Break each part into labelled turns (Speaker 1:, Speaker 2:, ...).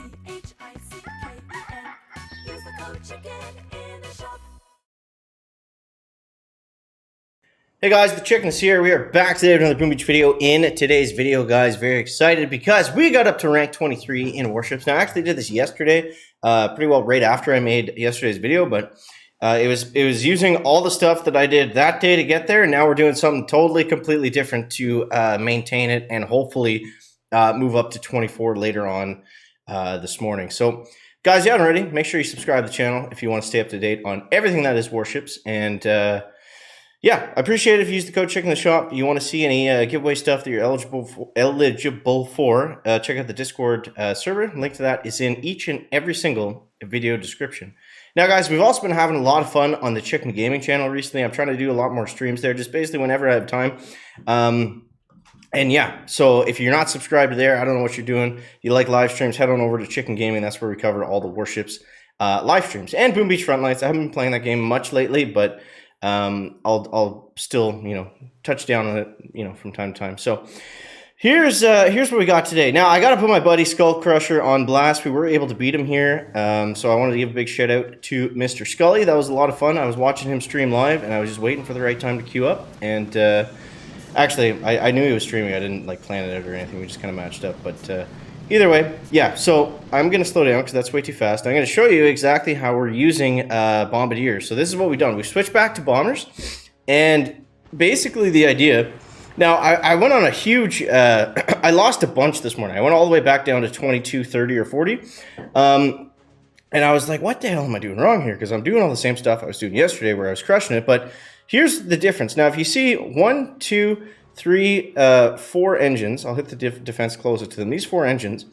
Speaker 1: Use the code CHICKEN in the shop.
Speaker 2: Hey guys, the Chicken is here. We are back today with another Boom Beach video. In today's video, guys, very excited because we got up to rank 23 in Warships. Now, I actually did this yesterday, pretty well right after I made yesterday's video, but it was using all the stuff that I did that day to get there, and now we're doing something totally, completely different to maintain it and hopefully move up to 24 later on this morning. So, guys, you haven't already, make sure you subscribe to the channel if you want to stay up to date on everything that is Warships, and yeah, I appreciate it if you use the code CHICKEN in the shop. You want to see any giveaway stuff that you're eligible for, check out the Discord server. Link to that is in each and every single video description. Now, guys, we've also been having a lot of fun on the Chicken Gaming channel recently. I'm trying to do a lot more streams there, just basically whenever I have time. And yeah, so if you're not subscribed to there, I don't know what you're doing. You like live streams, head on over to Chicken Gaming. That's where we cover all the Warships live streams. And Boom Beach Frontlights. I haven't been playing that game much lately, but I'll still, touch down on it, from time to time. So here's what we got today. Now, I got to put my buddy Skull Crusher on blast. We were able to beat him here. So I wanted to give a big shout out to Mr. Scully. That was a lot of fun. I was watching him stream live, and I was just waiting for the right time to queue up. And actually, I knew he was streaming. I didn't plan it out or anything. We just kind of matched up. But either way, yeah, so I'm going to slow down because that's way too fast. I'm going to show you exactly how we're using Bombardiers. So this is what we've done. We've switched back to Bombers, and basically the idea... Now, I went on a huge... I lost a bunch this morning. I went all the way back down to 22, 30, or 40. And I was like, what the hell am I doing wrong here? Because I'm doing all the same stuff I was doing yesterday where I was crushing it. But here's the difference. Now, if you see 1, 2... 3, 4 engines. I'll hit the defense closer to them. These 4 engines.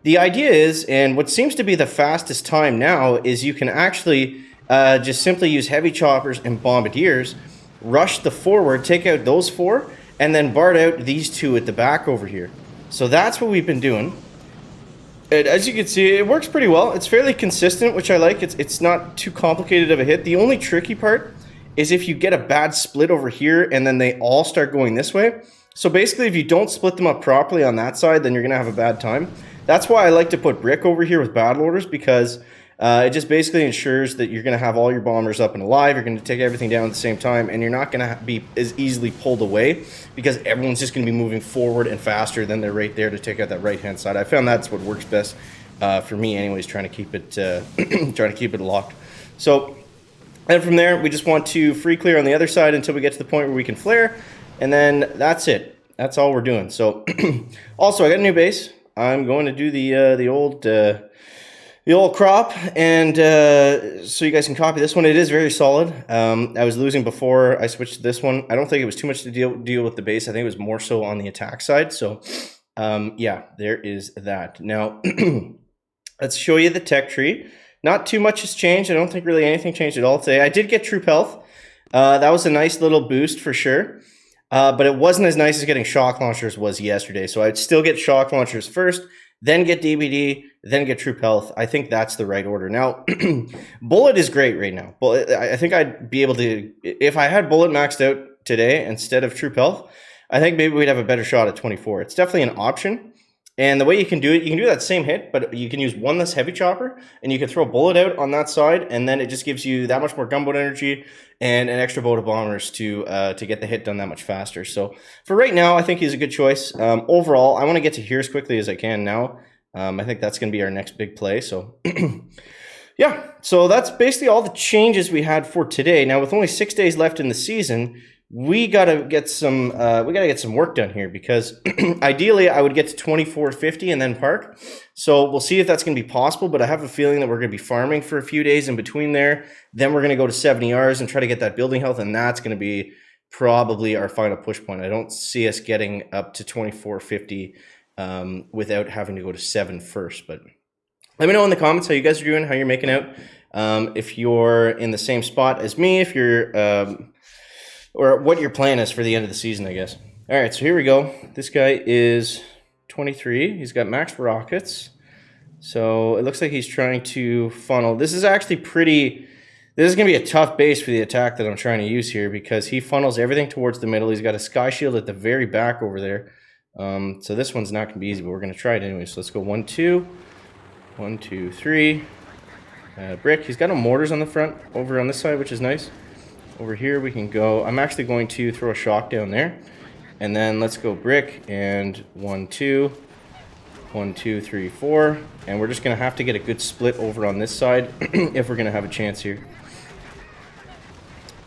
Speaker 2: The idea is, and what seems to be the fastest time now, is you can actually just simply use heavy choppers and bombardiers, rush the forward, take out those 4, and then BART out these 2 at the back over here. So that's what we've been doing. And as you can see, it works pretty well. It's fairly consistent, which I like. It's not too complicated of a hit. The only tricky part is if you get a bad split over here and then they all start going this way. So basically, if you don't split them up properly on that side, then you're going to have a bad time. That's why I like to put brick over here with battle orders, because it just basically ensures that you're going to have all your bombers up and alive. You're going to take everything down at the same time, and you're not going to be as easily pulled away because everyone's just going to be moving forward and faster than they're right there to take out that right-hand side. I found that's what works best for me anyways, trying to keep it locked. So... and from there, we just want to free clear on the other side until we get to the point where we can flare, and then that's it. That's all we're doing. So, also, I got a new base. I'm going to do the old crop, and so you guys can copy this one. It is very solid. I was losing before I switched to this one. I don't think it was too much to deal with the base. I think it was more so on the attack side. So, yeah, there is that. Now, let's show you the tech tree. Not too much has changed. I don't think really anything changed at all today. I did get troop health. That was a nice little boost for sure. But it wasn't as nice as getting shock launchers was yesterday. So I'd still get shock launchers first, then get DBD, then get troop health. I think that's the right order. Now, bullet is great right now. Bullet, I think I'd be able to, if I had bullet maxed out today instead of troop health, I think maybe we'd have a better shot at 24. It's definitely an option. And the way you can do it, you can do that same hit, but you can use one less heavy chopper, and you can throw a bullet out on that side, and then it just gives you that much more gunboat energy and an extra boat of bombers to get the hit done that much faster. So for right now, I think he's a good choice. Overall, I want to get to here as quickly as I can now. I think that's going to be our next big play. So yeah, so that's basically all the changes we had for today. Now, with only 6 days left in the season, we gotta get some work done here, because ideally I would get to 2450 and then park. So we'll see if that's gonna be possible, but I have a feeling that we're gonna be farming for a few days in between there. Then we're gonna go to 70 Rs and try to get that building health, and that's gonna be probably our final push point. I don't see us getting up to 2450 without having to go to 7 first. But let me know in the comments how you guys are doing, how you're making out. If you're in the same spot as me, if you're or what your plan is for the end of the season, I guess. All right, so here we go. This guy is 23. He's got max rockets. So it looks like he's trying to funnel. This is actually pretty... This is going to be a tough base for the attack that I'm trying to use here, because he funnels everything towards the middle. He's got a sky shield at the very back over there. So this one's not going to be easy, but we're going to try it anyway. So let's go 1, 2. 1, 2, 3. Brick. He's got no mortars on the front over on this side, which is nice. Over here we can go. I'm actually going to throw a shock down there. And then let's go brick and 1, 2. 1, 2, 3, 4. And we're just going to have to get a good split over on this side if we're going to have a chance here.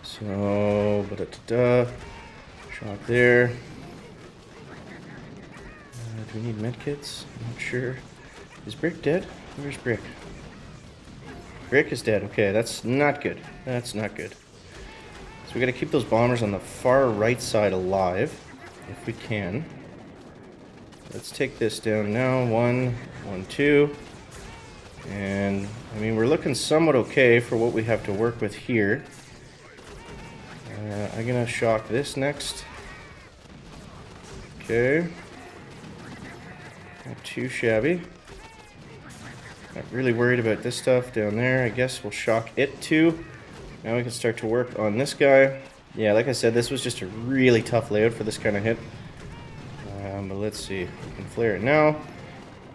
Speaker 2: So, shock there. Do we need medkits? I'm not sure. Is Brick dead? Where's Brick? Brick is dead. Okay, that's not good. That's not good. So we got to keep those bombers on the far right side alive, if we can. Let's take this down now. 1, 1, 2. And, I mean, we're looking somewhat okay for what we have to work with here. I'm going to shock this next. Okay. Not too shabby. Not really worried about this stuff down there. I guess we'll shock it too. Now we can start to work on this guy. Yeah, like I said, this was just a really tough layout for this kind of hit. But let's see. We can flare it now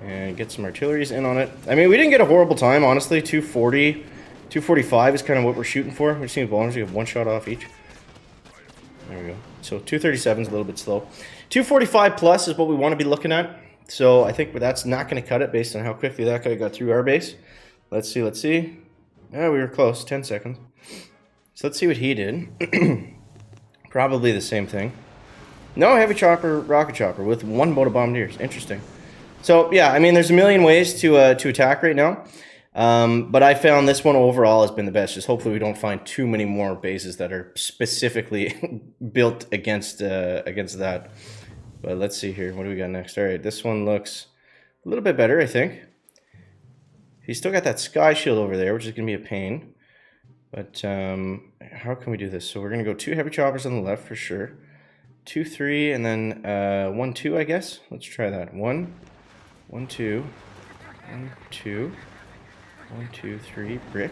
Speaker 2: and get some artilleries in on it. I mean, we didn't get a horrible time, honestly. 240, 245 is kind of what we're shooting for. We're seeing bombers. We have one shot off each. There we go. So 237 is a little bit slow. 245 plus is what we want to be looking at. So I think that's not going to cut it based on how quickly that guy got through our base. Let's see, let's see. Yeah, we were close, 10 seconds. So let's see what he did. Probably the same thing. No heavy chopper, rocket chopper with one boat of bombardiers. Interesting. So yeah, I mean, there's a million ways to attack right now. But I found this one overall has been the best. Just hopefully we don't find too many more bases that are specifically built against that. But let's see here. What do we got next? All right, this one looks a little bit better, I think. He's still got that sky shield over there, which is going to be a pain. But how can we do this? So we're going to go 2 heavy choppers on the left for sure. 2, 3, and then 1, 2, I guess. Let's try that. 1, 1, 2, 1, 2, 1, 2, 3, brick.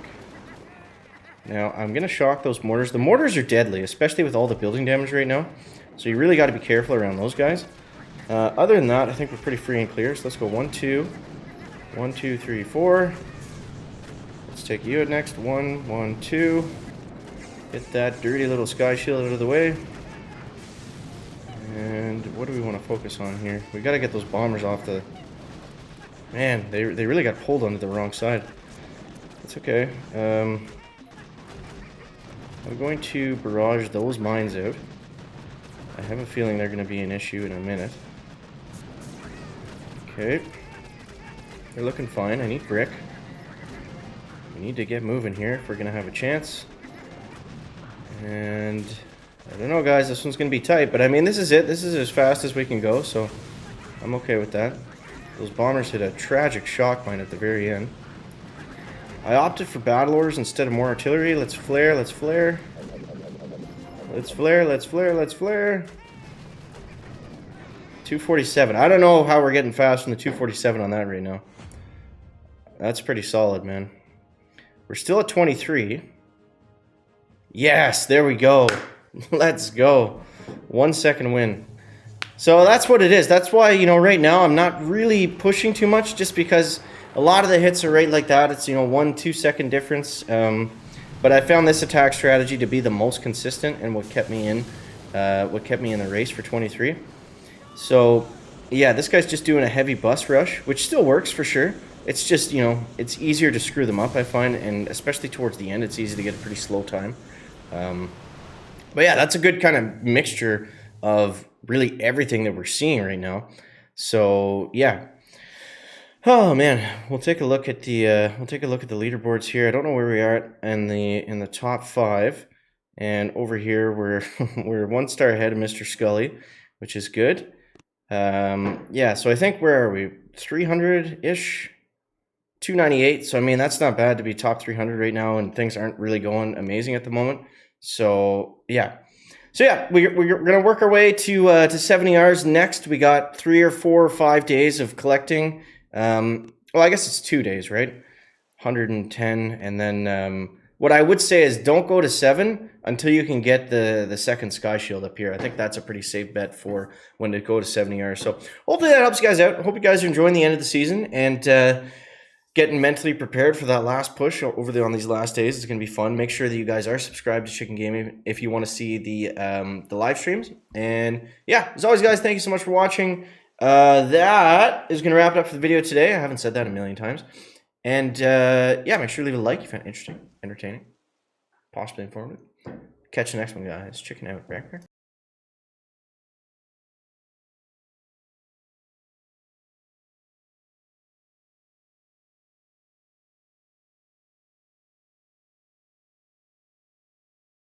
Speaker 2: Now I'm going to shock those mortars. The mortars are deadly, especially with all the building damage right now. So you really got to be careful around those guys. Other than that, I think we're pretty free and clear. So let's go 1, 2, 1, 2, 3, 4. Let's take you at next. 1, 1, 2. Get that dirty little sky shield out of the way. And what do we want to focus on here? We got to get those bombers off the... Man, they really got pulled onto the wrong side. It's okay. I'm going to barrage those mines out. I have a feeling they're going to be an issue in a minute. Okay. They're looking fine. I need brick. We need to get moving here if we're going to have a chance. And I don't know, guys. This one's going to be tight. But, I mean, this is it. This is as fast as we can go. So I'm okay with that. Those bombers hit a tragic shock mine at the very end. I opted for battle orders instead of more artillery. Let's flare. Let's flare. Let's flare, let's flare, let's flare. 247. I don't know how we're getting fast from the 247 on that right now. That's pretty solid, man. We're still at 23. Yes, there we go. Let's go. 1 second win. So that's what it is. That's why, you know, right now I'm not really pushing too much just because a lot of the hits are right like that. It's, you know, 1-2 second difference. But I found this attack strategy to be the most consistent and what kept me in the race for 23. So, yeah, this guy's just doing a heavy bus rush, which still works for sure. It's just, you know, it's easier to screw them up, I find, and especially towards the end, it's easy to get a pretty slow time. But yeah, that's a good kind of mixture of really everything that we're seeing right now. So, yeah. Oh man, we'll take a look at the leaderboards here. I don't know where we are in the top 5, and over here we're 1 star ahead of Mr. Scully, which is good. Yeah, so I think where are we? 300-ish, 298. So I mean that's not bad to be top 300 right now, and things aren't really going amazing at the moment. So yeah. We're gonna work our way to 70 hours next. We got 3 or 4 or 5 days of collecting. Well, I guess it's 2 days, right? 110, and then what I would say is don't go to 7 until you can get the second sky shield up here. I think that's a pretty safe bet for when to go to 70 hours. So hopefully that helps you guys out. I hope you guys are enjoying the end of the season, and getting mentally prepared for that last push on these last days. It's going to be fun. Make sure that you guys are subscribed to Chicken Gaming if you want to see the live streams. And yeah, as always, guys, thank you so much for watching. That is going to wrap it up for the video today. I haven't said that a million times. And yeah, make sure to leave a like if you found it interesting, entertaining, possibly informative. Catch you next one, guys. Chicken out, Brecker.